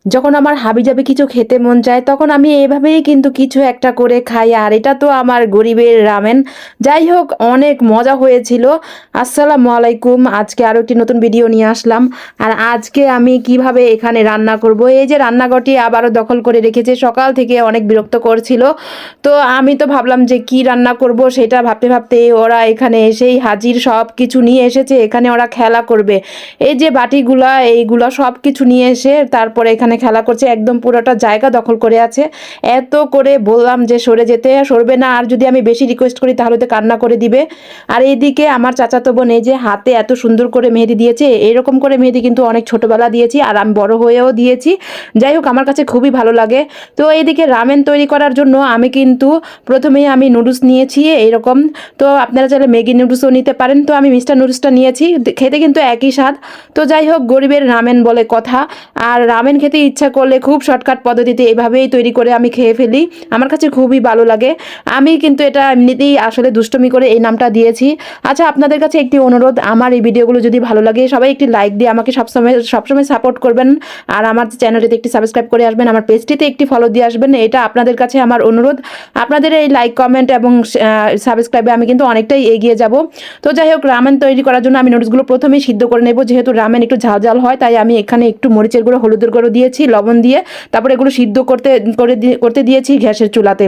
যখন আমার হাবিজাবি কিছু খেতে মন চায় তখন আমি এভাবেই কিন্তু কিছু একটা করে খাই, আর এটা তো আমার গরিবের রামেন। যাই হোক, অনেক মজা হয়েছিল। আসসালামু আলাইকুম, আজকে আরও একটি নতুন ভিডিও নিয়ে আসলাম। আর আজকে আমি কিভাবে এখানে রান্না করব, এই যে রান্নাঘরটি আবারও দখল করে রেখেছে, সকাল থেকে অনেক বিরক্ত করছিল। তো আমি তো ভাবলাম যে কি রান্না করব সেটা ভাবতে ভাবতে ওরা এখানে এসেই হাজির, সব কিছু নিয়ে এসেছে। এখানে ওরা খেলা করবে, এই যে বাটিগুলা এইগুলা সব কিছু নিয়ে এসে তারপরে এখানে খেলা করছে, একদম পুরোটা জায়গা দখল করে আছে। এত করে বললাম যে সরে যেতে, সরবে না, আর যদি আমি বেশি রিকোয়েস্ট করি তাহলে তো কান্না করে দিবে। আর এইদিকে আমার চাচাতো বোন এই যে হাতে এত সুন্দর করে মেহেদি দিয়েছে, এরকম করে মেহেদি কিন্তু অনেক ছোটবেলা দিয়েছি আর আমি বড় হয়েও দিয়েছি। যাই হোক, আমার কাছে খুবই ভালো লাগে। তো এইদিকে রামেন তৈরি করার জন্য আমি কিন্তু প্রথমেই আমি নুডলস নিয়েছি এইরকম। তো আপনারা চাইলে ম্যাগি নুডলসও নিতে পারেন, তো আমি মিস্টার নুডলসটা নিয়েছি। খেতে কিন্তু একই স্বাদ। তো যাই হোক, গরিবের রামেন বলে কথা। আর রামেন খেতে ইচ্ছা করলে খুব শর্টকাট পদ্ধতিতে এভাবেই তৈরি করে আমি খেয়ে ফেলি, আমার কাছে খুবই ভালো লাগে। আমি কিন্তু এটা এমনিতেই আসলে দুষ্টমি করে এই নামটা দিয়েছি। আচ্ছা, আপনাদের কাছে একটি অনুরোধ, আমার এই ভিডিওগুলো যদি ভালো লাগে সবাই একটি লাইক দিয়ে আমাকে সবসময় সাপোর্ট করবেন। আর আমার চ্যানেলটিতে একটি সাবস্ক্রাইব করে আসবেন, আমার পেজটিতে একটি ফলো দিয়ে আসবেন, এটা আপনাদের কাছে আমার অনুরোধ। আপনাদের এই লাইক কমেন্ট এবং সাবস্ক্রাইবে আমি কিন্তু অনেকটাই এগিয়ে যাব। তো যাই হোক, রামেন তৈরি করার জন্য আমি নুডলসগুলো প্রথমেই সিদ্ধ করে নেব, যেহেতু রামেন একটু ঝাল ঝাল হয়, তাই আমি এখানে একটু মরিচের গুঁড়ো, হলুদের গুঁড়ো দিয়েছি, লবণ দিয়ে তারপরে এগুলো সিদ্ধ করতে দিয়েছি গ্যাসের চুলাতে।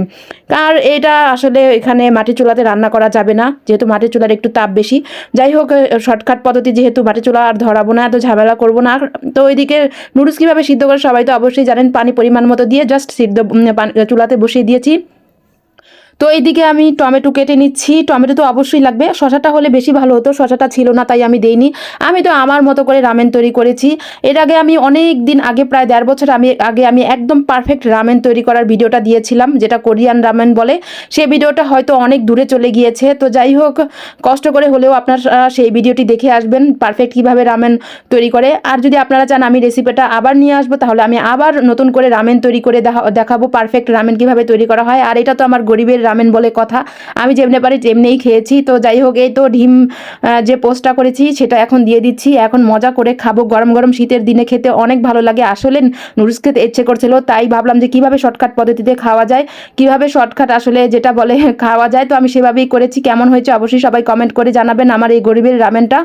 আর এটা আসলে এখানে মাটির চুলাতে রান্না করা যাবে না, যেহেতু মাটির চুলার একটু তাপ বেশি। যাই হোক, শর্টকাট পদ্ধতি, যেহেতু মাটির চুলা আর ধরাবো না, এত ঝামেলা করবো না। তো ওইদিকে নুডলস কীভাবে সিদ্ধ করে সবাই তো অবশ্যই জানেন, পানি পরিমাণ মতো দিয়ে জাস্ট সিদ্ধ চুলাতে বসিয়ে দিয়েছি। তো এইদিকে আমি টমেটো কেটে নিচ্ছি, টমেটো তো অবশ্যই লাগবে, শশাটা হলে বেশি ভালো হতো, শশাটা ছিল না তাই আমি দেইনি। আমি তো আমার মতো করে রামেন তৈরি করেছি। এর আগে আমি অনেক দিন আগে, প্রায় 1.5 বছর আগে আমি একদম পারফেক্ট রামেন তৈরি করার ভিডিওটা দিয়েছিলাম, যেটা কোরিয়ান রামেন বলে। সেই ভিডিওটা হয়তো অনেক দূরে চলে গিয়েছে। তো যাই হোক, কষ্ট করে হলেও আপনারা সেই ভিডিওটি দেখে আসবেন, পারফেক্ট কীভাবে রামেন তৈরি করে। আর যদি আপনারা চান আমি রেসিপিটা আবার নিয়ে আসবো, তাহলে আমি আবার নতুন করে রামেন তৈরি করে দেখাবো পারফেক্ট রামেন কীভাবে তৈরি করা হয়। আর এটা তো আমার গরিবের রামেন বলে কথা, আমি যেমনি পারি তেমনিই খেয়েছি। তো যাই হোক, এই তো ডিম যে পোস্টটা করেছি সেটা এখন দিয়ে দিচ্ছি, এখন মজা করে খাবো। গরম গরম শীতের দিনে খেতে অনেক ভালো লাগে। আসলে নুডলস খেতে ইচ্ছে করছিল, তাই ভাবলাম যে কিভাবে শর্টকাট পদ্ধতিতে খাওয়া যায়, কিভাবে শর্টকাট আসলে যেটা বলে খাওয়া যায়। তো আমি সেভাবেই করেছি, কেমন হয়েছে অবশ্যই সবাই কমেন্ট করে জানাবেন আমার এই গরিবের রামেনটা।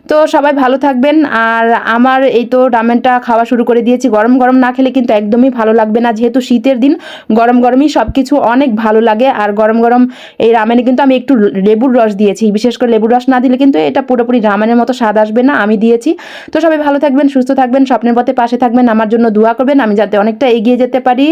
তো সবাই ভালো থাকবেন। আর আমার এই তো রামেনটা খাওয়া শুরু করে দিয়েছি। গরম গরম না খেলে কিন্তু একদমই ভালো লাগবে না, যেহেতু শীতের দিন গরম গরমই সব কিছু অনেক ভালো লাগে। আর গরম গরম এই রামেনে কিন্তু আমি একটু লেবুর রস দিয়েছি, বিশেষ করে লেবুর রস না দিলে কিন্তু এটা পুরোপুরি রামেনের মতো স্বাদ আসবে না, আমি দিয়েছি। তো সবাই ভালো থাকবেন, সুস্থ থাকবেন, স্বপ্নের পথে পাশে থাকবেন, আমার জন্য দোয়া করবেন আমি যাতে অনেকটা এগিয়ে যেতে পারি।